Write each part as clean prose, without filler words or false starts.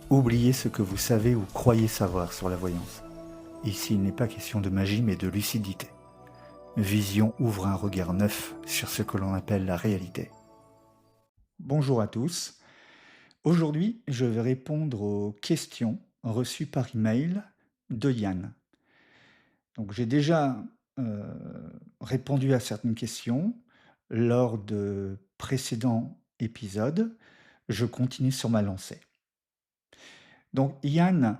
Oubliez ce que vous savez ou croyez savoir sur la voyance. Ici, il n'est pas question de magie, mais de lucidité. Vision ouvre un regard neuf sur ce que l'on appelle la réalité. Bonjour à tous. Aujourd'hui, je vais répondre aux questions reçues par email de Yann. Donc, j'ai déjà répondu à certaines questions lors de précédents épisodes. Je continue sur ma lancée. Donc, Yann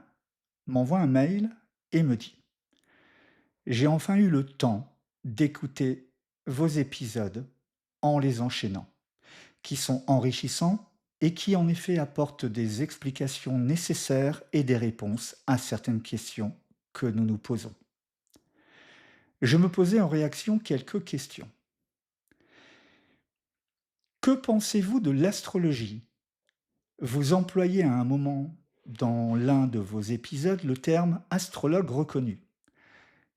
m'envoie un mail et me dit: j'ai enfin eu le temps d'écouter vos épisodes en les enchaînant, qui sont enrichissants et qui en effet apportent des explications nécessaires et des réponses à certaines questions que nous nous posons. Je me posais en réaction quelques questions. Que pensez-vous de l'astrologie? Vous employez à un moment dans l'un de vos épisodes le terme astrologue reconnu,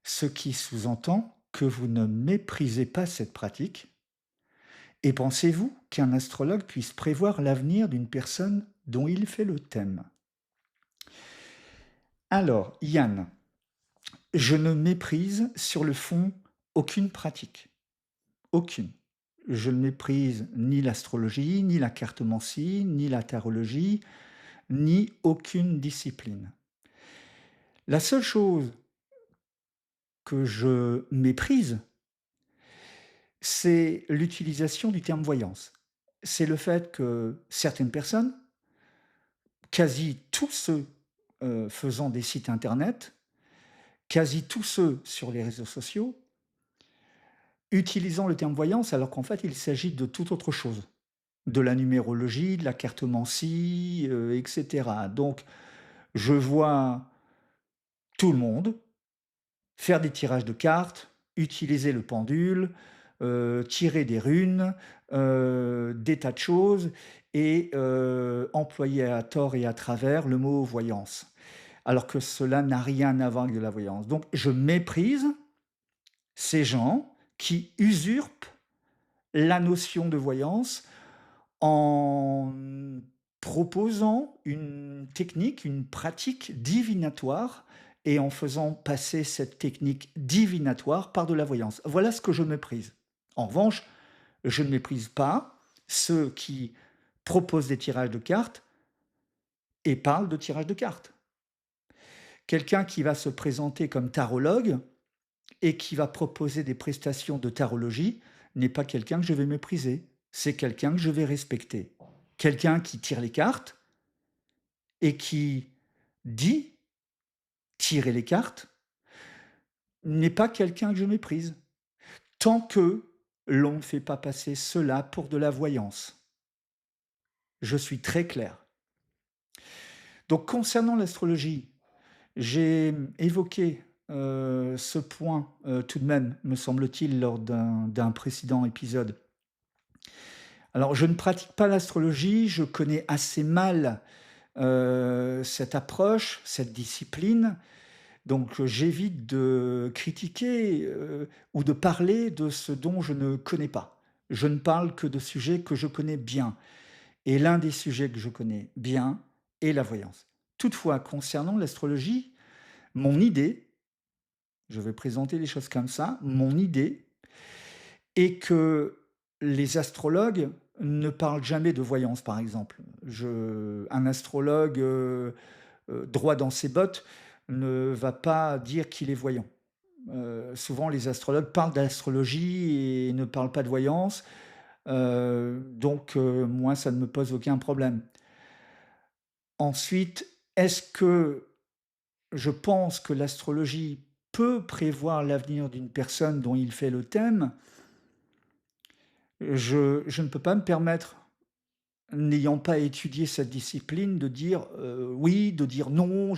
ce qui sous-entend que vous ne méprisez pas cette pratique. Et pensez-vous qu'un astrologue puisse prévoir l'avenir d'une personne dont il fait le thème? Alors, Yann, je ne méprise sur le fond aucune pratique. Aucune. Je ne méprise ni l'astrologie, ni la cartomancie, ni la tarologie, ni aucune discipline. La seule chose que je méprise, c'est l'utilisation du terme voyance. C'est le fait que certaines personnes, quasi tous ceux faisant des sites internet, quasi tous ceux sur les réseaux sociaux, utilisant le terme voyance alors qu'en fait il s'agit de toute autre chose. De la numérologie, de la cartomancie, etc. Donc je vois tout le monde faire des tirages de cartes, utiliser le pendule, tirer des runes, des tas de choses et employer à tort et à travers le mot voyance. Alors que cela n'a rien à voir avec de la voyance. Donc je méprise ces gens qui usurpent la notion de voyance en proposant une technique, une pratique divinatoire et en faisant passer cette technique divinatoire par de la voyance. Voilà ce que je méprise. En revanche, je ne méprise pas ceux qui proposent des tirages de cartes et parlent de tirage de cartes. Quelqu'un qui va se présenter comme tarologue et qui va proposer des prestations de tarologie n'est pas quelqu'un que je vais mépriser, c'est quelqu'un que je vais respecter. Quelqu'un qui tire les cartes et qui dit tirer les cartes n'est pas quelqu'un que je méprise, tant que l'on ne fait pas passer cela pour de la voyance. Je suis très clair. Donc concernant l'astrologie, j'ai évoqué ce point tout de même, me semble-t-il, lors d'un précédent épisode. Alors, je ne pratique pas l'astrologie, je connais assez mal cette approche, cette discipline, donc j'évite de critiquer ou de parler de ce dont je ne connais pas. Je ne parle que de sujets que je connais bien. Et l'un des sujets que je connais bien est la voyance. Toutefois, concernant l'astrologie, mon idée, je vais présenter les choses comme ça, mon idée est que les astrologues ne parlent jamais de voyance, par exemple. Un astrologue droit dans ses bottes ne va pas dire qu'il est voyant. Souvent, les astrologues parlent d'astrologie et ne parlent pas de voyance. Donc, moi, ça ne me pose aucun problème. Ensuite, est-ce que je pense que l'astrologie peut prévoir l'avenir d'une personne dont il fait le thème? Je ne peux pas me permettre, n'ayant pas étudié cette discipline, de dire oui, de dire non.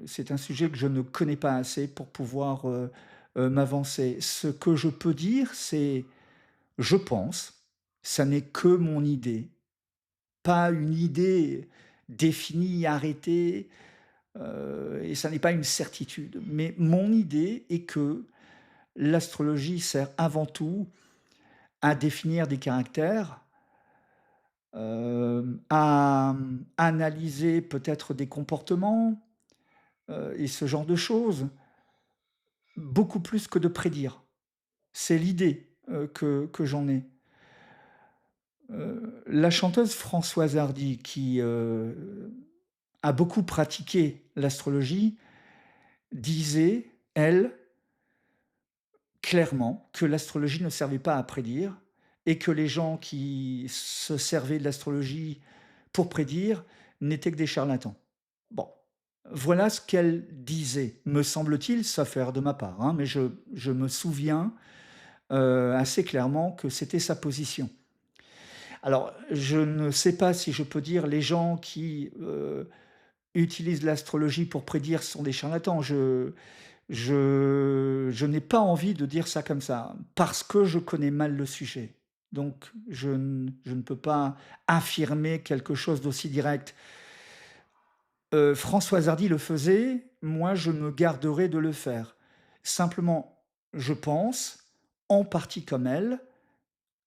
C'est un sujet que je ne connais pas assez pour pouvoir m'avancer. Ce que je peux dire, c'est je pense, ça n'est que mon idée, pas une idée définie, arrêtée, et ça n'est pas une certitude. Mais mon idée est que l'astrologie sert avant tout à définir des caractères, à, analyser peut-être des comportements, et ce genre de choses, beaucoup plus que de prédire. C'est l'idée, que j'en ai. La chanteuse Françoise Hardy qui, a beaucoup pratiqué l'astrologie, disait, elle, clairement, que l'astrologie ne servait pas à prédire et que les gens qui se servaient de l'astrologie pour prédire n'étaient que des charlatans. Bon, voilà ce qu'elle disait, me semble-t-il, sauf erreur de ma part, hein, mais je me souviens, assez clairement que c'était sa position. Alors, je ne sais pas si je peux dire les gens qui, utilisent l'astrologie pour prédire sont des charlatans. Je n'ai pas envie de dire ça comme ça, parce que je connais mal le sujet. Donc je ne peux pas affirmer quelque chose d'aussi direct. Françoise Hardy le faisait, moi je me garderai de le faire. Simplement, je pense, en partie comme elle,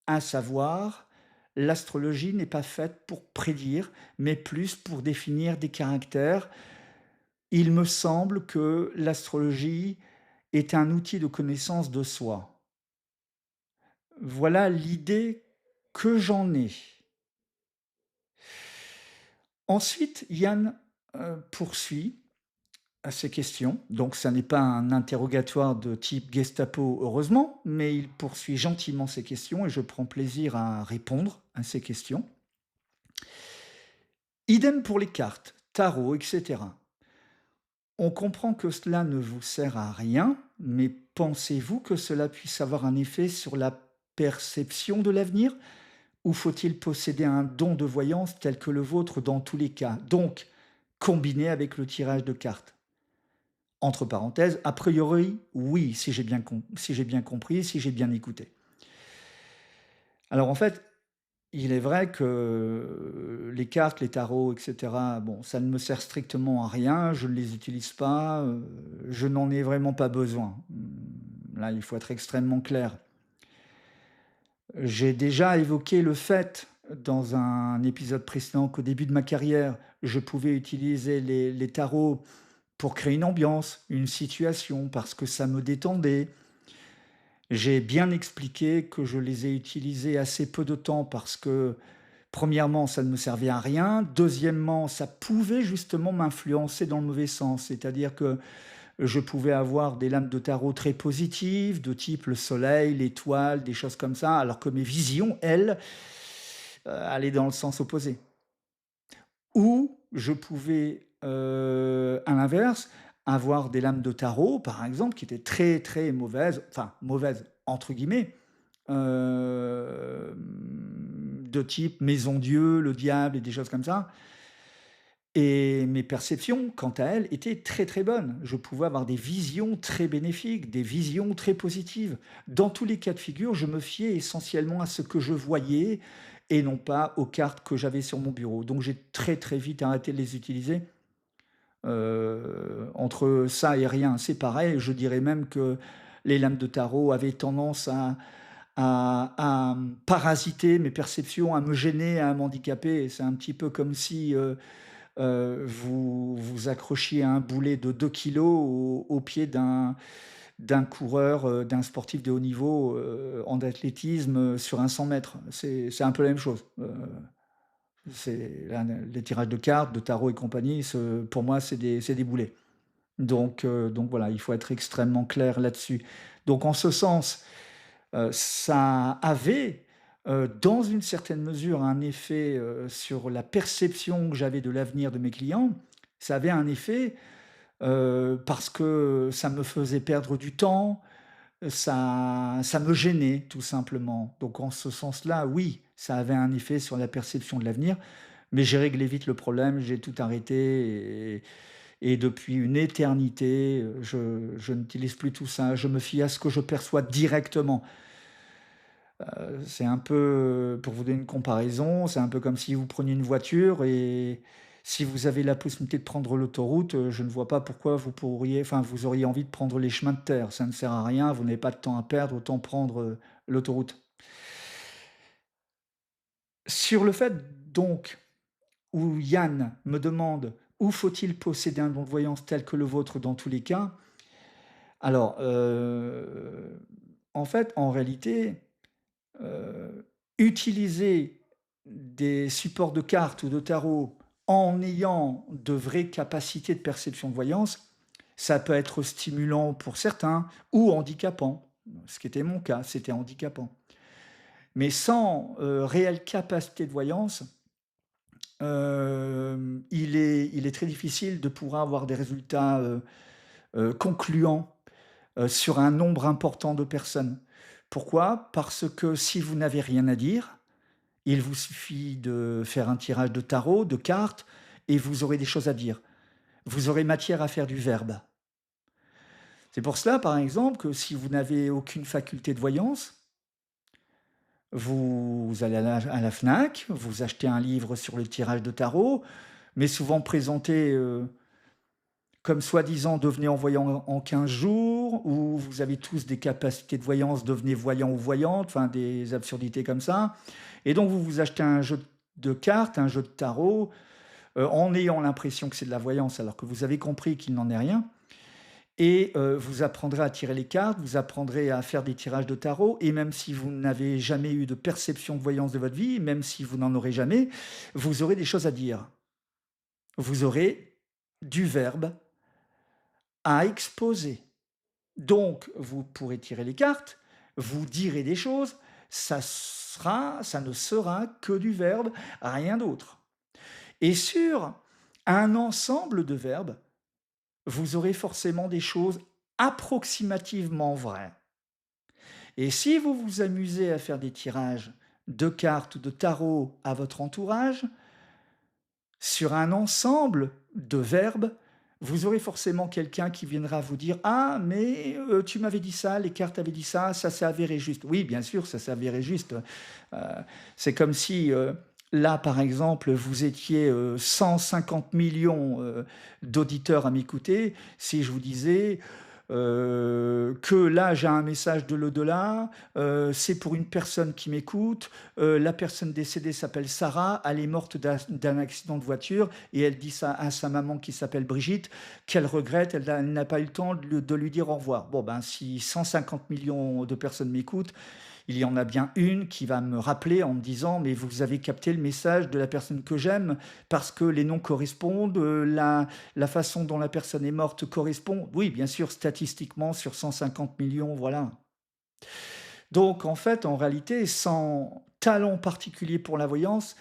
à savoir, l'astrologie n'est pas faite pour prédire, mais plus pour définir des caractères. Il me semble que l'astrologie est un outil de connaissance de soi. Voilà l'idée que j'en ai. Ensuite, Yann, poursuit à ces questions. Donc ça n'est pas un interrogatoire de type Gestapo, heureusement, mais il poursuit gentiment ses questions et je prends plaisir à répondre à ces questions. Idem pour les cartes, tarot, etc. On comprend que cela ne vous sert à rien, mais pensez-vous que cela puisse avoir un effet sur la perception de l'avenir? Ou faut-il posséder un don de voyance tel que le vôtre dans tous les cas? Donc, combiné avec le tirage de cartes. Entre parenthèses, a priori, oui, si j'ai bien compris, si j'ai bien écouté. Alors en fait, il est vrai que les cartes, les tarots, et cetera, bon, ça ne me sert strictement à rien, je ne les utilise pas, je n'en ai vraiment pas besoin. Là, il faut être extrêmement clair. J'ai déjà évoqué le fait, dans un épisode précédent, qu'au début de ma carrière, je pouvais utiliser les tarots pour créer une ambiance, une situation, parce que ça me détendait. J'ai bien expliqué que je les ai utilisés assez peu de temps parce que, premièrement, ça ne me servait à rien. Deuxièmement, ça pouvait justement m'influencer dans le mauvais sens. C'est-à-dire que je pouvais avoir des lames de tarot très positives, de type le soleil, l'étoile, des choses comme ça, alors que mes visions, elles, allaient dans le sens opposé. Ou je pouvais, à l'inverse, avoir des lames de tarot, par exemple, qui étaient très, très mauvaises, enfin «mauvaises» entre guillemets, de type maison Dieu, le diable et des choses comme ça. Et mes perceptions, quant à elles, étaient très, très bonnes. Je pouvais avoir des visions très bénéfiques, des visions très positives. Dans tous les cas de figure, je me fiais essentiellement à ce que je voyais et non pas aux cartes que j'avais sur mon bureau. Donc j'ai très, très vite arrêté de les utiliser. Entre ça et rien, c'est pareil. Je dirais même que les lames de tarot avaient tendance à parasiter mes perceptions, à me gêner, à m'handicaper. C'est un petit peu comme si, vous vous accrochiez à un boulet de 2 kilos au pied d'un coureur, d'un sportif de haut niveau, en athlétisme, sur un 100 mètres. C'est un peu la même chose. C'est là, les tirages de cartes, de tarot et compagnie, pour moi, c'est des boulets. Donc voilà, il faut être extrêmement clair là-dessus. Donc en ce sens, ça avait, dans une certaine mesure, un effet, sur la perception que j'avais de l'avenir de mes clients. Ça avait un effet, parce que ça me faisait perdre du temps, ça me gênait tout simplement. Donc en ce sens-là, oui, ça avait un effet sur la perception de l'avenir, mais j'ai réglé vite le problème, j'ai tout arrêté et depuis une éternité, je n'utilise plus tout ça. Je me fie à ce que je perçois directement. C'est un peu, pour vous donner une comparaison, c'est un peu comme si vous preniez une voiture et si vous avez la possibilité de prendre l'autoroute, je ne vois pas pourquoi vous auriez envie de prendre les chemins de terre. Ça ne sert à rien, vous n'avez pas de temps à perdre, autant prendre, l'autoroute. Sur le fait donc où Yann me demande: «Où faut-il posséder un don de voyance tel que le vôtre dans tous les cas?» Alors, en fait, en réalité, utiliser des supports de cartes ou de tarot en ayant de vraies capacités de perception de voyance, ça peut être stimulant pour certains ou handicapant. Ce qui était mon cas, c'était handicapant. Mais sans, réelle capacité de voyance, il est très difficile de pouvoir avoir des résultats, concluants, sur un nombre important de personnes. Pourquoi? Parce que si vous n'avez rien à dire, il vous suffit de faire un tirage de tarot, de cartes, et vous aurez des choses à dire. Vous aurez matière à faire du verbe. C'est pour cela, par exemple, que si vous n'avez aucune faculté de voyance, vous allez à la Fnac, vous achetez un livre sur le tirage de tarot, mais souvent présenté, comme soi-disant devenez voyant en 15 jours, ou vous avez tous des capacités de voyance, devenez voyant ou voyante, enfin des absurdités comme ça. Et donc vous vous achetez un jeu de cartes, un jeu de tarot, en ayant l'impression que c'est de la voyance, alors que vous avez compris qu'il n'en est rien. Et vous apprendrez à tirer les cartes, vous apprendrez à faire des tirages de tarot, et même si vous n'avez jamais eu de perception de voyance de votre vie, même si vous n'en aurez jamais, vous aurez des choses à dire. Vous aurez du verbe à exposer. Donc, vous pourrez tirer les cartes, vous direz des choses, ça ne sera que du verbe, rien d'autre. Et sur un ensemble de verbes, vous aurez forcément des choses approximativement vraies. Et si vous vous amusez à faire des tirages de cartes ou de tarot à votre entourage, sur un ensemble de verbes, vous aurez forcément quelqu'un qui viendra vous dire: «Ah mais tu m'avais dit ça, les cartes avaient dit ça s'est avéré juste». Oui, bien sûr, ça s'est avéré juste. Heu, c'est comme si, là, par exemple, vous étiez, 150 millions d'auditeurs à m'écouter. Si je vous disais, que là, j'ai un message de l'au-delà, c'est pour une personne qui m'écoute, la personne décédée s'appelle Sarah, elle est morte d'un accident de voiture et elle dit ça à sa maman qui s'appelle Brigitte, qu'elle regrette, elle n'a pas eu le temps de lui dire au revoir. Bon, ben, si 150 millions de personnes m'écoutent, il y en a bien une qui va me rappeler en me disant: «Mais vous avez capté le message de la personne que j'aime parce que les noms correspondent, la façon dont la personne est morte correspond». Oui, bien sûr, statistiquement sur 150 millions, voilà. Donc en fait, en réalité, sans talent particulier pour la voyance,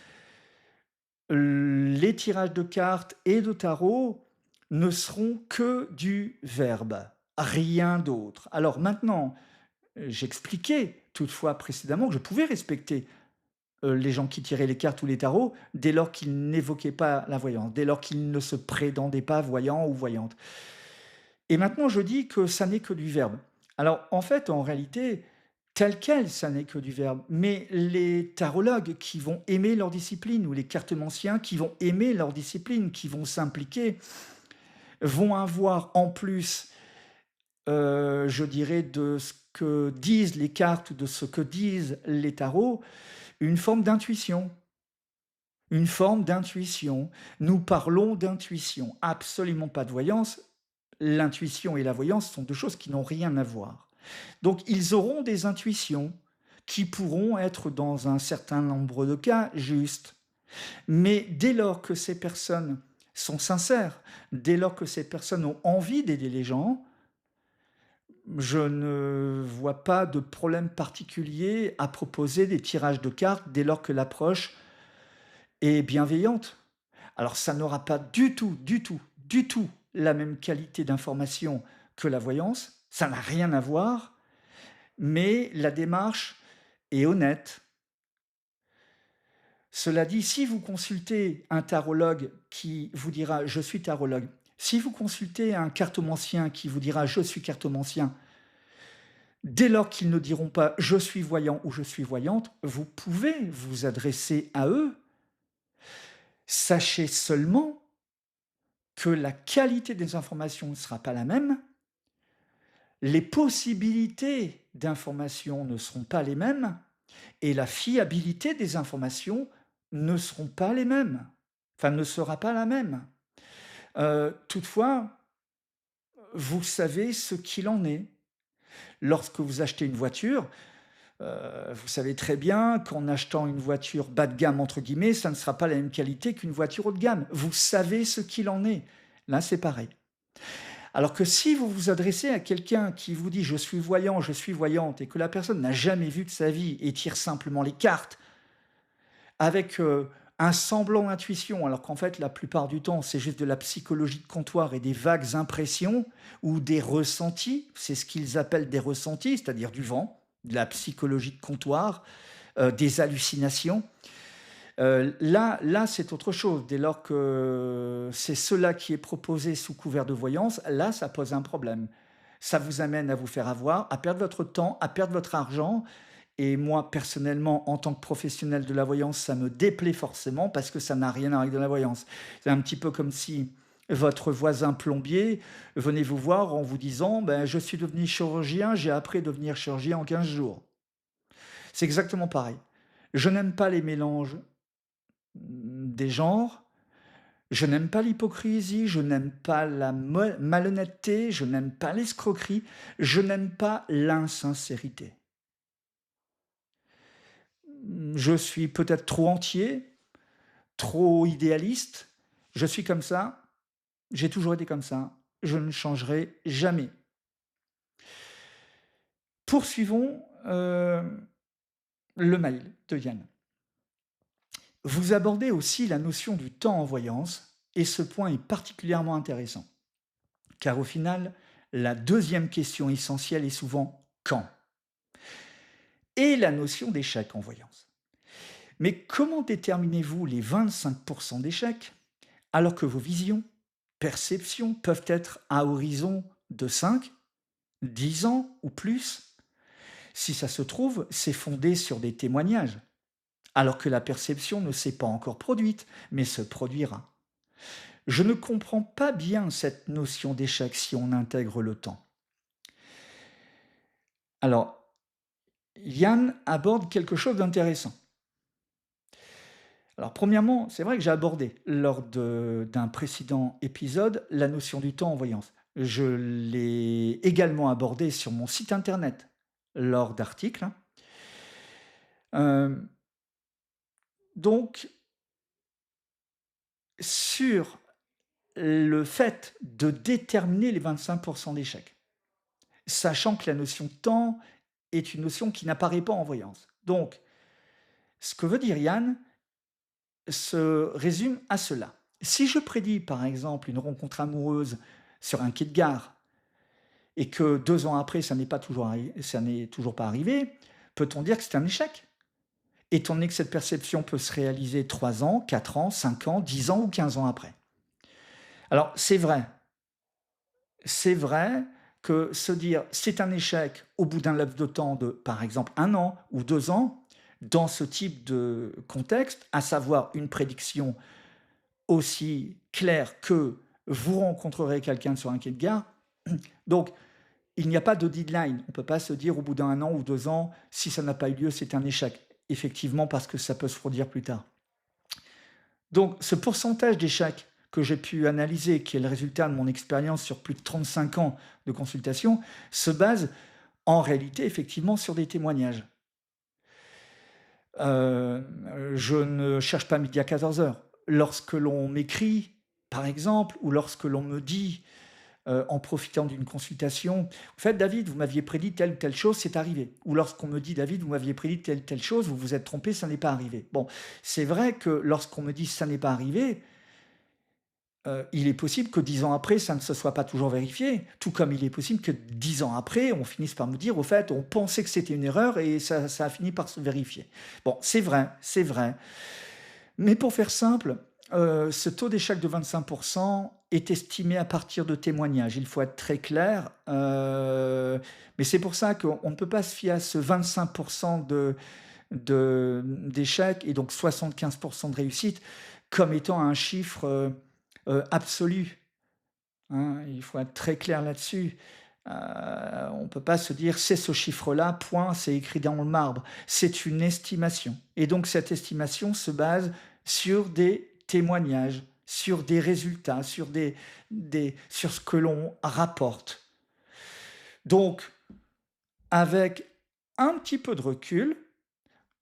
les tirages de cartes et de tarot ne seront que du verbe, rien d'autre. Alors maintenant, j'expliquais toutefois précédemment que je pouvais respecter, les gens qui tiraient les cartes ou les tarots dès lors qu'ils n'évoquaient pas la voyance, dès lors qu'ils ne se prétendaient pas voyants ou voyantes. Et maintenant je dis que ça n'est que du verbe. Alors en fait, en réalité, tel quel, ça n'est que du verbe, mais les tarologues qui vont aimer leur discipline ou les cartomanciens qui vont aimer leur discipline, qui vont s'impliquer, vont avoir en plus, je dirais, de ce que disent les cartes ou de ce que disent les tarots, une forme d'intuition. Une forme d'intuition. Nous parlons d'intuition, absolument pas de voyance. L'intuition et la voyance sont 2 choses qui n'ont rien à voir. Donc ils auront des intuitions qui pourront être, dans un certain nombre de cas, justes. Mais dès lors que ces personnes sont sincères, dès lors que ces personnes ont envie d'aider les gens, je ne vois pas de problème particulier à proposer des tirages de cartes dès lors que l'approche est bienveillante. Alors ça n'aura pas du tout, du tout, du tout la même qualité d'information que la voyance, ça n'a rien à voir, mais la démarche est honnête. Cela dit, si vous consultez un tarologue qui vous dira: «Je suis tarologue», si vous consultez un cartomancien qui vous dira: «Je suis cartomancien», dès lors qu'ils ne diront pas: «Je suis voyant» ou «Je suis voyante», vous pouvez vous adresser à eux. Sachez seulement que la qualité des informations ne sera pas la même, les possibilités d'information ne seront pas les mêmes et la fiabilité des informations ne seront pas les mêmes, enfin ne sera pas la même. Toutefois, vous savez ce qu'il en est. Lorsque vous achetez une voiture, vous savez très bien qu'en achetant une voiture «bas de gamme» entre guillemets, ça ne sera pas la même qualité qu'une voiture haut de gamme. Vous savez ce qu'il en est. Là, c'est pareil. Alors que si vous vous adressez à quelqu'un qui vous dit: «Je suis voyant, je suis voyante» et que la personne n'a jamais vu de sa vie et tire simplement les cartes avec, un semblant d'intuition, alors qu'en fait, la plupart du temps, c'est juste de la psychologie de comptoir et des vagues impressions ou des ressentis. C'est ce qu'ils appellent des ressentis, c'est-à-dire du vent, de la psychologie de comptoir, des hallucinations. Là, c'est autre chose. Dès lors que c'est cela qui est proposé sous couvert de voyance, là, ça pose un problème. Ça vous amène à vous faire avoir, à perdre votre temps, à perdre votre argent et moi, personnellement, en tant que professionnel de la voyance, ça me déplaît forcément parce que ça n'a rien à voir avec de la voyance. C'est un petit peu comme si votre voisin plombier venait vous voir en vous disant: «Ben, je suis devenu chirurgien, j'ai appris à devenir chirurgien en 15 jours». C'est exactement pareil. Je n'aime pas les mélanges, des genres, je n'aime pas l'hypocrisie, je n'aime pas la malhonnêteté, je n'aime pas l'escroquerie, je n'aime pas l'insincérité. Je suis peut-être trop entier, trop idéaliste, je suis comme ça, j'ai toujours été comme ça, je ne changerai jamais. Poursuivons, le mail de Yann. Vous abordez aussi la notion du temps en voyance et ce point est particulièrement intéressant, car au final, la deuxième question essentielle est souvent «quand?» et la notion d'échec en voyance. Mais comment déterminez-vous les 25 d'échecs alors que vos visions, perceptions peuvent être à horizon de 5, 10 ans ou plus? Si ça se trouve, c'est fondé sur des témoignages, alors que la perception ne s'est pas encore produite, mais se produira. Je ne comprends pas bien cette notion d'échec si on intègre le temps. Alors, Yann aborde quelque chose d'intéressant. Alors, premièrement, c'est vrai que j'ai abordé lors d'un précédent épisode la notion du temps en voyance. Je l'ai également abordé sur mon site internet lors d'articles, hein. Euh, donc, sur le fait de déterminer les 25 d'échecs, sachant que la notion de temps est une notion qui n'apparaît pas en voyance. Donc, ce que veut dire Yann se résume à cela. Si je prédis par exemple une rencontre amoureuse sur un quai de gare et que 2 ans après ça n'est toujours pas arrivé, peut-on dire que c'est un échec? Étant donné que cette perception peut se réaliser 3 ans, 4 ans, 5 ans, 10 ans ou 15 ans après. Alors c'est vrai que se dire: «C'est un échec» au bout d'un laps de temps de, par exemple, 1 an ou 2 ans, dans ce type de contexte, à savoir une prédiction aussi claire que vous rencontrerez quelqu'un sur un quai de gare, donc il n'y a pas de deadline. On ne peut pas se dire au bout d'un an ou 2 ans: «Si ça n'a pas eu lieu, c'est un échec». Effectivement, parce que ça peut se produire plus tard. Donc ce pourcentage d'échecs que j'ai pu analyser, qui est le résultat de mon expérience sur plus de 35 ans de consultation, se base en réalité effectivement sur des témoignages. Je ne cherche pas midi à 14 heures. Lorsque l'on m'écrit, par exemple, ou lorsque l'on me dit, en profitant d'une consultation: «En fait, David, vous m'aviez prédit telle ou telle chose, c'est arrivé». Ou lorsqu'on me dit: «David, vous m'aviez prédit telle telle chose, vous vous êtes trompé, ça n'est pas arrivé». Bon, c'est vrai que lorsqu'on me dit: «Ça n'est pas arrivé», il est possible que 10 ans après, ça ne se soit pas toujours vérifié. Tout comme il est possible que 10 ans après, on finisse par me dire: «Au fait, on pensait que c'était une erreur et ça a fini par se vérifier». Bon, c'est vrai. Mais pour faire simple, ce taux d'échec de 25 est estimé à partir de témoignages. Il faut être très clair, mais c'est pour ça qu'on ne peut pas se fier à ce 25 d'échec et donc 75 de réussite comme étant un chiffre, absolu, hein. Il faut être très clair là-dessus. On ne peut pas se dire: «C'est ce chiffre-là, point, c'est écrit dans le marbre». C'est une estimation et donc cette estimation se base sur des témoignages, sur des résultats, sur ce que l'on rapporte. Donc, avec un petit peu de recul,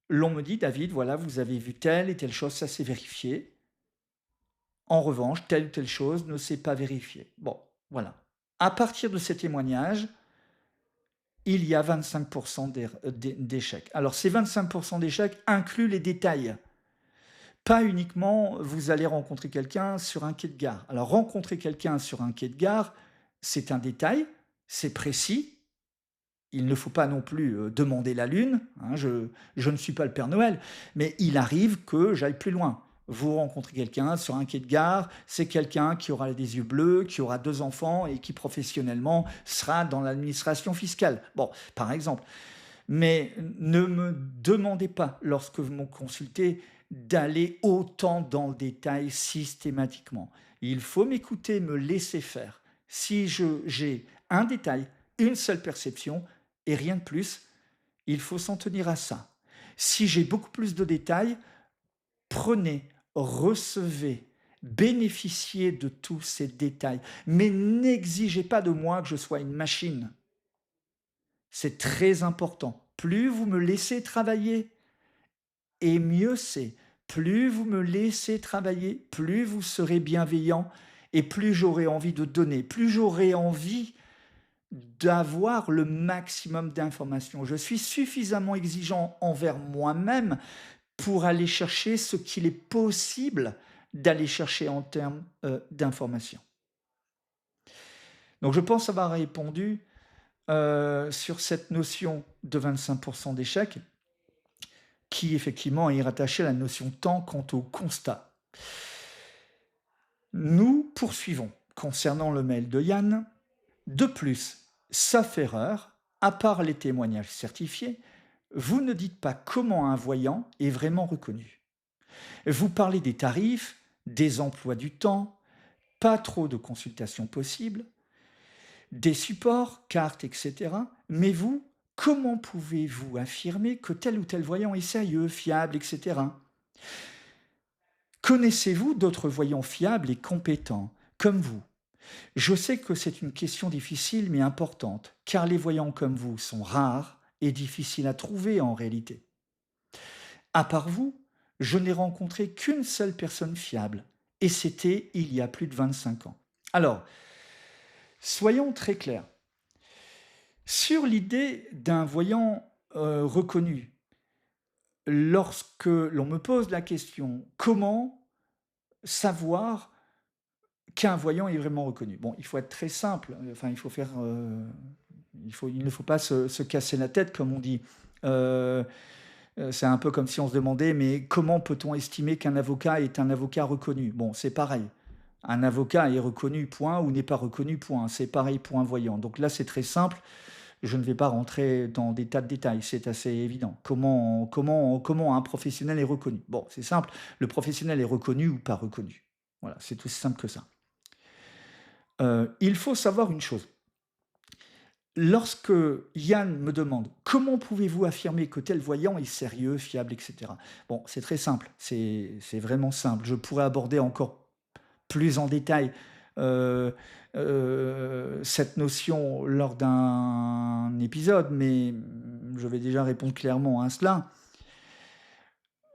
l'on me dit: «David, voilà, vous avez vu telle et telle chose, ça s'est vérifié. En revanche, telle ou telle chose ne s'est pas vérifiée». Bon, voilà. À partir de ces témoignages, il y a 25 d'échecs. Alors ces 25 d'échecs incluent les détails. Pas uniquement, vous allez rencontrer quelqu'un sur un quai de gare. Alors rencontrer quelqu'un sur un quai de gare, c'est un détail, c'est précis. Il ne faut pas non plus, demander la lune, hein, je ne suis pas le Père Noël, mais il arrive que j'aille plus loin. Vous rencontrez quelqu'un sur un quai de gare, c'est quelqu'un qui aura des yeux bleus, qui aura 2 enfants et qui professionnellement sera dans l'administration fiscale. Bon, par exemple. Mais ne me demandez pas, lorsque vous me consultez, d'aller autant dans le détail systématiquement. Il faut m'écouter, me laisser faire. Si j'ai un détail, une seule perception et rien de plus, il faut s'en tenir à ça. Si j'ai beaucoup plus de détails, prenez, recevez, bénéficiez de tous ces détails, mais n'exigez pas de moi que je sois une machine. C'est très important. Plus vous me laissez travailler, et mieux c'est. Plus vous me laissez travailler, plus vous serez bienveillant et plus j'aurai envie de donner, plus j'aurai envie d'avoir le maximum d'informations. Je suis suffisamment exigeant envers moi-même pour aller chercher ce qu'il est possible d'aller chercher en termes d'informations. Donc je pense avoir répondu sur cette notion de 25 d'échec, qui effectivement est rattachée à la notion de temps quant au constat. Nous poursuivons concernant le mail de Yann. De plus, sauf erreur, à part les témoignages certifiés, vous ne dites pas comment un voyant est vraiment reconnu. Vous parlez des tarifs, des emplois du temps, pas trop de consultations possibles, des supports, cartes, etc. Mais vous, comment pouvez-vous affirmer que tel ou tel voyant est sérieux, fiable, etc. Connaissez-vous d'autres voyants fiables et compétents, comme vous? Je sais que c'est une question difficile mais importante, car les voyants comme vous sont rares et difficiles à trouver en réalité. À part vous, je n'ai rencontré qu'une seule personne fiable, et c'était il y a plus de 25 ans. Alors, soyons très clairs. Sur l'idée d'un voyant reconnu, lorsque l'on me pose la question comment savoir qu'un voyant est vraiment reconnu? Bon, il faut être très simple, enfin il faut faire, il ne faut pas se casser la tête comme on dit. Euh, c'est un peu comme si on se demandait, mais comment peut-on estimer qu'un avocat est un avocat reconnu? Bon, c'est pareil. Un avocat est reconnu, point, ou n'est pas reconnu, point. C'est pareil pour un voyant. Donc là, c'est très simple. Je ne vais pas rentrer dans des tas de détails, c'est assez évident. Comment un professionnel est reconnu? Bon, c'est simple, le professionnel est reconnu ou pas reconnu. Voilà, c'est aussi simple que ça. Il faut savoir une chose. Lorsque Yann me demande comment pouvez-vous affirmer que tel voyant est sérieux, fiable, etc. Bon, c'est très simple, c'est vraiment simple. Je pourrais aborder encore plus en détail cette notion lors d'un épisode, mais je vais déjà répondre clairement à cela.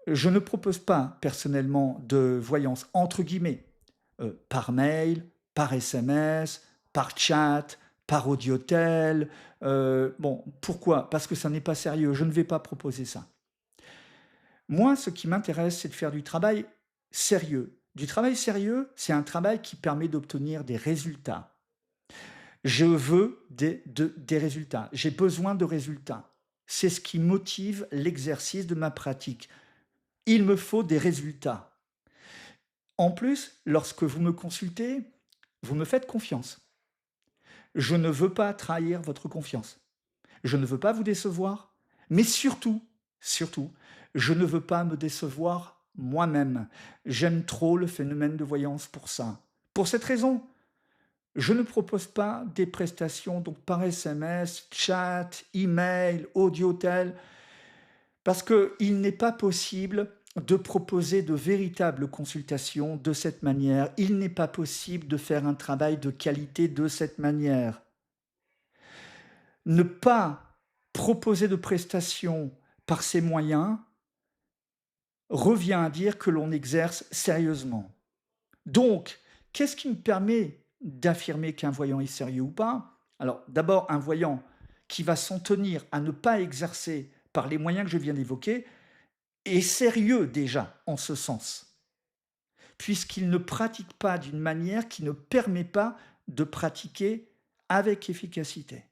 Je ne propose pas personnellement de voyance entre guillemets par mail, par SMS, par chat, par audiotel. Bon, pourquoi? Parce que ça n'est pas sérieux. Je ne vais pas proposer ça. Moi, ce qui m'intéresse, c'est de faire du travail sérieux. Du travail sérieux, c'est un travail qui permet d'obtenir des résultats. Je veux des résultats. J'ai besoin de résultats. C'est ce qui motive l'exercice de ma pratique. Il me faut des résultats. En plus, lorsque vous me consultez, vous me faites confiance. Je ne veux pas trahir votre confiance. Je ne veux pas vous décevoir, mais surtout, je ne veux pas me décevoir moi-même. J'aime trop le phénomène de voyance pour ça. Pour cette raison, je ne propose pas des prestations donc par SMS, chat, email, audiotel, parce qu'il n'est pas possible de proposer de véritables consultations de cette manière. Il n'est pas possible de faire un travail de qualité de cette manière. Ne pas proposer de prestations par ces moyens revient à dire que l'on exerce sérieusement. Donc, qu'est-ce qui me permet d'affirmer qu'un voyant est sérieux ou pas? Alors, d'abord, un voyant qui va s'en tenir à ne pas exercer par les moyens que je viens d'évoquer est sérieux déjà en ce sens, puisqu'il ne pratique pas d'une manière qui ne permet pas de pratiquer avec efficacité.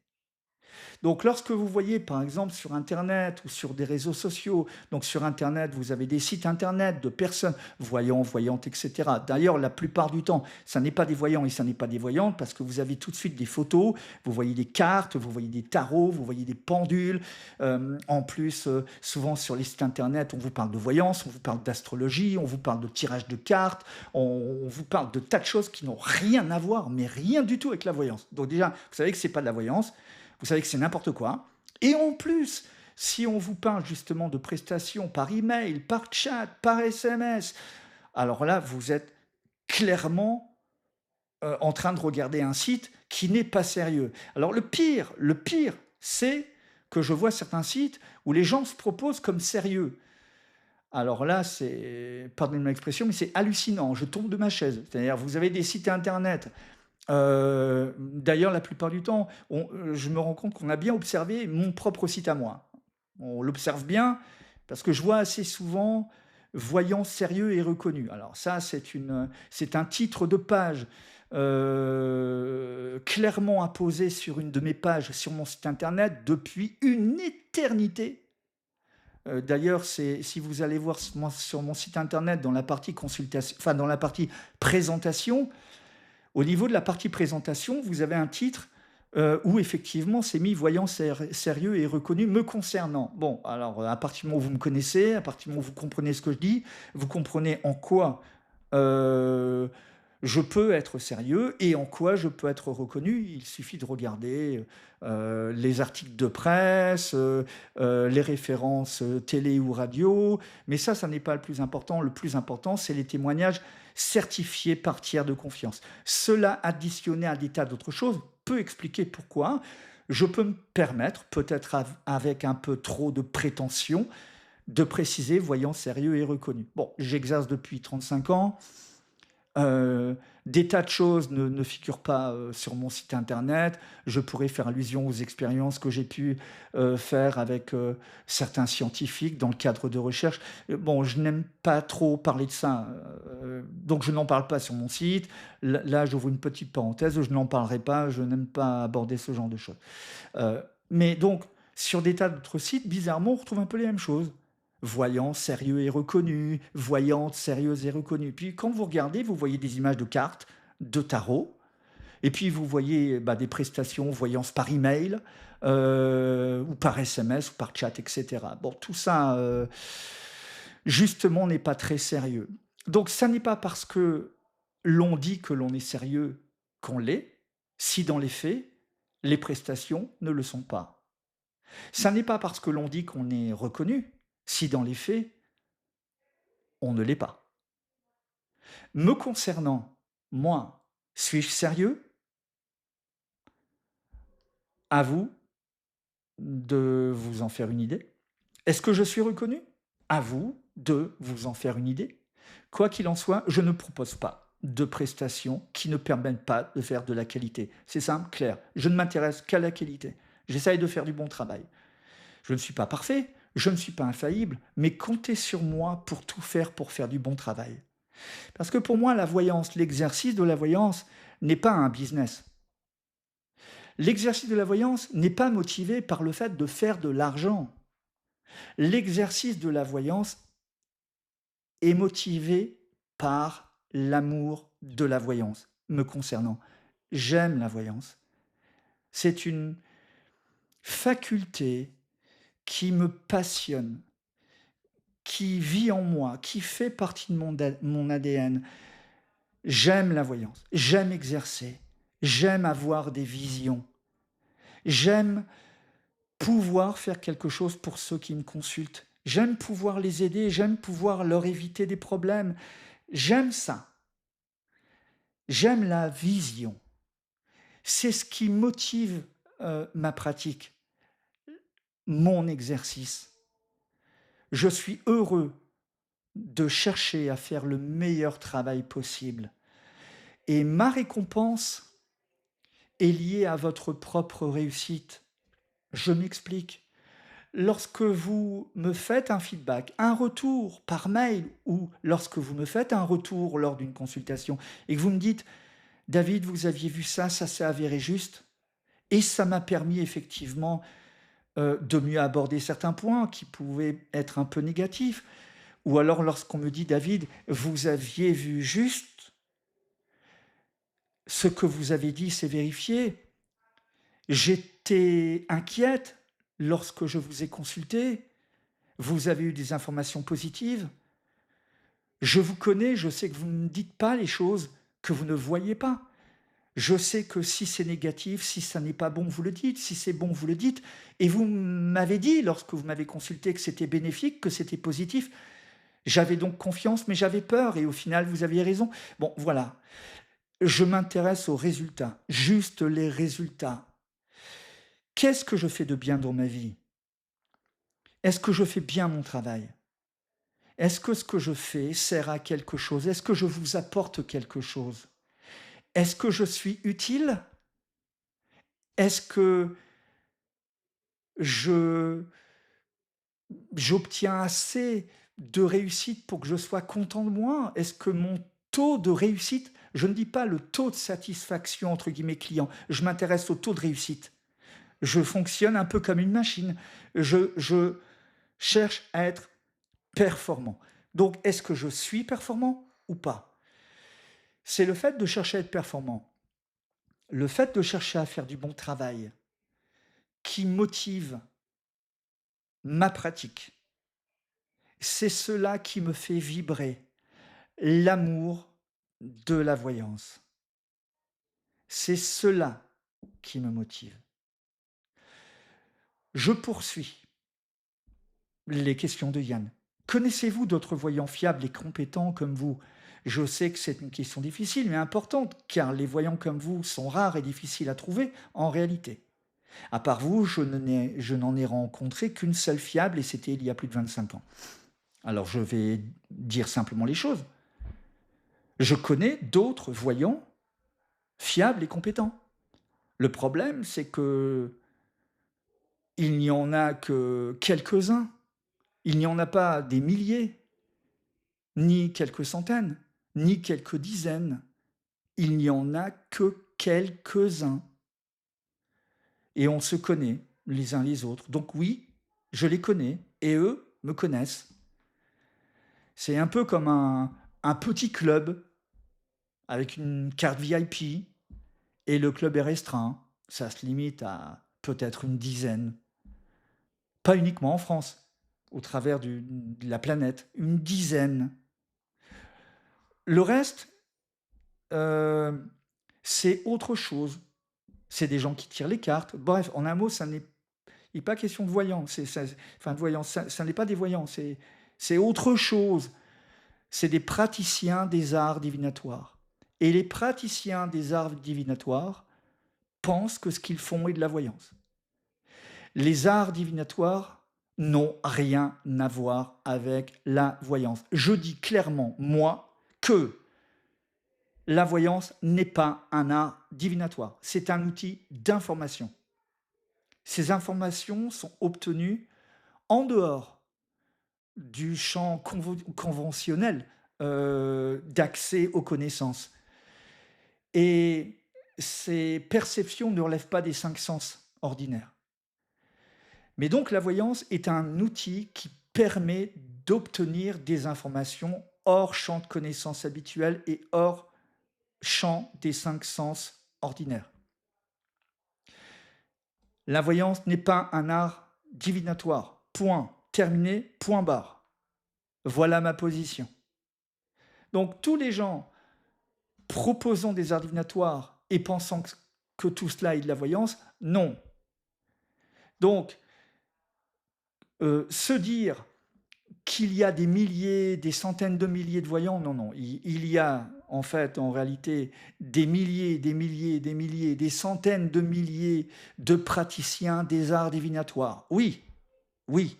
Donc lorsque vous voyez par exemple sur internet ou sur des réseaux sociaux, donc sur internet, vous avez des sites internet de personnes voyants, voyantes, et cetera. D'ailleurs, la plupart du temps, ça n'est pas des voyants et ça n'est pas des voyantes parce que vous avez tout de suite des photos, vous voyez des cartes, vous voyez des tarots, vous voyez des pendules. En plus, souvent sur les sites internet, on vous parle de voyance, on vous parle d'astrologie, on vous parle de tirage de cartes, on vous parle de tas de choses qui n'ont rien à voir, mais rien du tout avec la voyance. Donc déjà, vous savez que c'est pas de la voyance. Vous savez que c'est n'importe quoi. Et en plus, si on vous parle justement de prestations par email, par chat, par SMS, alors là, vous êtes clairement en train de regarder un site qui n'est pas sérieux. Alors le pire, c'est que je vois certains sites où les gens se proposent comme sérieux. Alors là, c'est, pardonnez-moi l'expression, mais c'est hallucinant. Je tombe de ma chaise. C'est-à-dire, vous avez des sites internet. D'ailleurs, la plupart du temps, je me rends compte qu'on a bien observé mon propre site à moi. On l'observe bien parce que je vois assez souvent voyant sérieux et reconnu. Alors ça, c'est un titre de page clairement apposé sur une de mes pages sur mon site internet depuis une éternité. D'ailleurs, si vous allez voir sur mon site internet dans la partie consultation, enfin dans la partie présentation, au niveau de la partie présentation, vous avez un titre où effectivement c'est mis voyant sérieux et reconnu me concernant. Bon, alors à partir du moment où vous me connaissez, à partir du moment où vous comprenez ce que je dis, vous comprenez en quoi euh, je peux être sérieux et en quoi je peux être reconnu. Il suffit de regarder les articles de presse, les références télé ou radio, mais ça n'est pas le plus important. Le plus important, c'est les témoignages certifiés par tiers de confiance. Cela additionné à des tas d'autres choses peut expliquer pourquoi je peux me permettre, peut-être avec un peu trop de prétention, de préciser voyant sérieux et reconnu. Bon, j'exerce depuis 35 ans. Des tas de choses ne figurent pas sur mon site internet. Je pourrais faire allusion aux expériences que j'ai pu faire avec certains scientifiques dans le cadre de recherche. Bon, je n'aime pas trop parler de ça, donc je n'en parle pas sur mon site. Là, j'ouvre une petite parenthèse, je n'en parlerai pas, je n'aime pas aborder ce genre de choses. Mais donc, sur des tas d'autres sites, bizarrement, on retrouve un peu les mêmes choses. Voyant, sérieux et reconnu, voyante, sérieuse et reconnue. Puis quand vous regardez, vous voyez des images de cartes, de tarot, et puis vous voyez des prestations, voyance par email, ou par SMS, ou par chat, etc. Bon, tout ça, justement, n'est pas très sérieux. Donc ça n'est pas parce que l'on dit que l'on est sérieux qu'on l'est, si dans les faits, les prestations ne le sont pas. Ça n'est pas parce que l'on dit qu'on est reconnu, si dans les faits, on ne l'est pas. Me concernant, moi, suis-je sérieux? À vous de vous en faire une idée. Est-ce que je suis reconnu? À vous de vous en faire une idée. Quoi qu'il en soit, je ne propose pas de prestations qui ne permettent pas de faire de la qualité. C'est simple, clair. Je ne m'intéresse qu'à la qualité. J'essaye de faire du bon travail. Je ne suis pas parfait, je ne suis pas infaillible, mais comptez sur moi pour tout faire pour faire du bon travail. Parce que pour moi, la voyance, l'exercice de la voyance n'est pas un business. L'exercice de la voyance n'est pas motivé par le fait de faire de l'argent. L'exercice de la voyance est motivé par l'amour de la voyance me concernant. J'aime la voyance. C'est une faculté qui me passionne, qui vit en moi, qui fait partie de mon ADN. J'aime la voyance, j'aime exercer, j'aime avoir des visions, j'aime pouvoir faire quelque chose pour ceux qui me consultent J'aime pouvoir les aider, j'aime pouvoir leur éviter des problèmes. J'aime ça. J'aime la vision. C'est ce qui motive, ma pratique, mon exercice. Je suis heureux de chercher à faire le meilleur travail possible et ma récompense est liée à votre propre réussite. Je m'explique. Lorsque vous me faites un feedback, un retour par mail ou lorsque vous me faites un retour lors d'une consultation et que vous me dites: «David, vous aviez vu ça, ça s'est avéré juste et ça m'a permis effectivement, de mieux aborder certains points qui pouvaient être un peu négatifs». Ou alors lorsqu'on me dit: «David, vous aviez vu juste, ce que vous avez dit s'est vérifié. J'étais inquiète lorsque je vous ai consulté. Vous avez eu des informations positives. Je vous connais, je sais que vous ne dites pas les choses que vous ne voyez pas. Je sais que si c'est négatif, si ça n'est pas bon, vous le dites, si c'est bon, vous le dites et vous m'avez dit lorsque vous m'avez consulté que c'était bénéfique, que c'était positif. J'avais donc confiance, mais j'avais peur et au final, vous aviez raison». Bon, voilà. Je m'intéresse aux résultats, juste les résultats. Qu'est-ce que je fais de bien dans ma vie? Est-ce que je fais bien mon travail? Est-ce que ce que je fais sert à quelque chose? Est-ce que je vous apporte quelque chose? Est-ce que je suis utile? Est-ce que je j'obtiens assez de réussite pour que je sois content de moi? Est-ce que mon taux de réussite, je ne dis pas le taux de satisfaction entre guillemets client, je m'intéresse au taux de réussite. Je fonctionne un peu comme une machine. Je cherche à être performant. Donc, est-ce que je suis performant ou pas? C'est le fait de chercher à être performant, le fait de chercher à faire du bon travail qui motive ma pratique. C'est cela qui me fait vibrer l'amour de la voyance. C'est cela qui me motive. Je poursuis les questions de Yann. Connaissez-vous d'autres voyants fiables et compétents comme vous? Je sais que c'est une question difficile mais importante, car les voyants comme vous sont rares et difficiles à trouver en réalité. À part vous, je n'en ai rencontré qu'une seule fiable et c'était il y a plus de 25 ans. Alors je vais dire simplement les choses. Je connais d'autres voyants fiables et compétents. Le problème, c'est que il n'y en a que quelques-uns. Il n'y en a pas des milliers, ni quelques centaines, ni quelques dizaines. Il n'y en a que quelques-uns. Et on se connaît les uns les autres. Donc oui, je les connais et eux me connaissent. C'est un peu comme un petit club avec une carte VIP et le club est restreint. Ça se limite à peut-être une dizaine. Pas uniquement en France, au travers de la planète, une dizaine. Le reste, euh, c'est autre chose. C'est des gens qui tirent les cartes. Bref, en un mot, ça n'est pas question de voyants. Enfin, de voyants, ça n'est pas des voyants, c'est autre chose. C'est des praticiens des arts divinatoires. Et les praticiens des arts divinatoires pensent que ce qu'ils font est de la voyance. Les arts divinatoires n'ont rien à voir avec la voyance. Je dis clairement, moi, que la voyance n'est pas un art divinatoire. C'est un outil d'information. Ces informations sont obtenues en dehors du champ conventionnel d'accès aux connaissances. Et ces perceptions ne relèvent pas des 5 sens ordinaires. Mais donc la voyance est un outil qui permet d'obtenir des informations hors champ de connaissances habituel et hors champ des 5 sens ordinaires. La voyance n'est pas un art divinatoire. Point. Terminé. Point barre. Voilà ma position. Donc tous les gens proposant des arts divinatoires et pensant que tout cela est de la voyance, non. Donc, se dire qu'il y a des milliers, des centaines de milliers de voyants, non, non. Il y a, en fait, en réalité, des milliers, des milliers, des milliers, des centaines de milliers de praticiens des arts divinatoires. Oui, oui.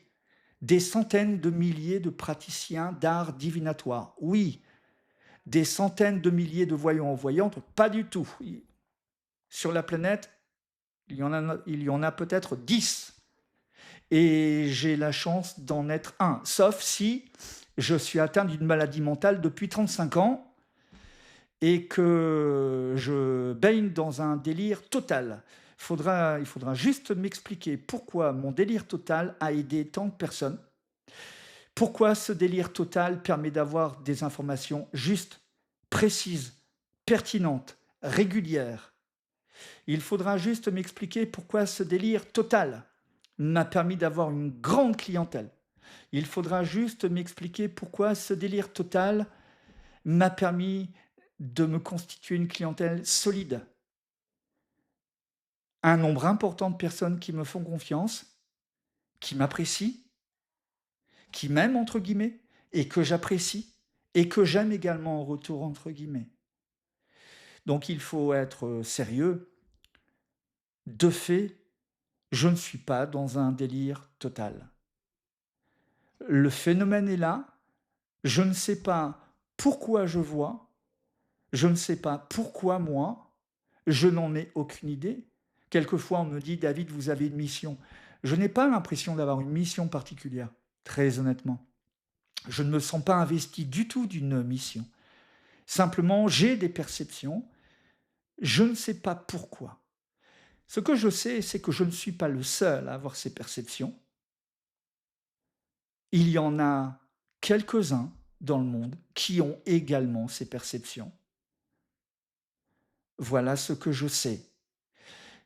Des centaines de milliers de praticiens d'art divinatoire. Oui. Des centaines de milliers de voyants ou voyantes. Pas du tout. Sur la planète, il y en a peut-être 10. Et j'ai la chance d'en être un. Sauf si je suis atteint d'une maladie mentale depuis 35 ans et que je baigne dans un délire total. Il faudra juste m'expliquer pourquoi mon délire total a aidé tant de personnes. Pourquoi ce délire total permet d'avoir des informations justes, précises, pertinentes, régulières. Il faudra juste m'expliquer pourquoi ce délire total m'a permis d'avoir une grande clientèle. Il faudra juste m'expliquer pourquoi ce délire total m'a permis de me constituer une clientèle solide. Un nombre important de personnes qui me font confiance, qui m'apprécient, qui m'aiment entre guillemets, et que j'apprécie, et que j'aime également en retour entre guillemets. Donc il faut être sérieux. De fait, je ne suis pas dans un délire total. Le phénomène est là, je ne sais pas pourquoi je vois, je ne sais pas pourquoi moi, je n'en ai aucune idée. Quelquefois, on me dit: «David, vous avez une mission». Je n'ai pas l'impression d'avoir une mission particulière, très honnêtement. Je ne me sens pas investi du tout d'une mission. Simplement, j'ai des perceptions, je ne sais pas pourquoi. Ce que je sais, c'est que je ne suis pas le seul à avoir ces perceptions. Il y en a quelques-uns dans le monde qui ont également ces perceptions. Voilà ce que je sais.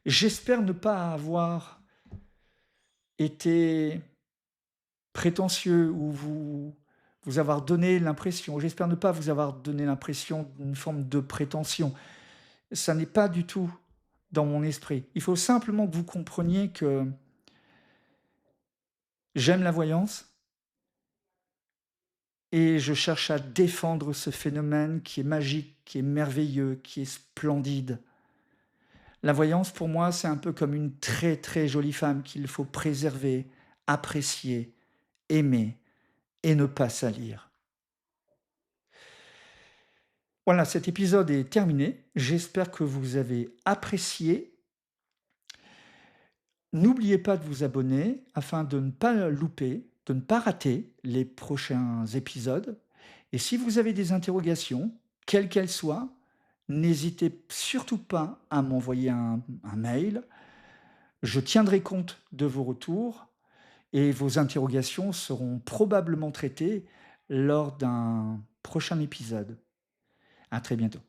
J'espère ne pas avoir été prétentieux ou vous avoir donné l'impression, j'espère ne pas vous avoir donné l'impression d'une forme de prétention. Ça n'est pas du tout dans mon esprit. Il faut simplement que vous compreniez que j'aime la voyance et je cherche à défendre ce phénomène qui est magique, qui est merveilleux, qui est splendide. La voyance, pour moi, c'est un peu comme une très très jolie femme qu'il faut préserver, apprécier, aimer et ne pas salir. Voilà, cet épisode est terminé. J'espère que vous avez apprécié. N'oubliez pas de vous abonner afin de ne pas louper, de ne pas rater les prochains épisodes. Et si vous avez des interrogations, quelles qu'elles soient, n'hésitez surtout pas à m'envoyer un mail. Je tiendrai compte de vos retours et vos interrogations seront probablement traitées lors d'un prochain épisode. À très bientôt.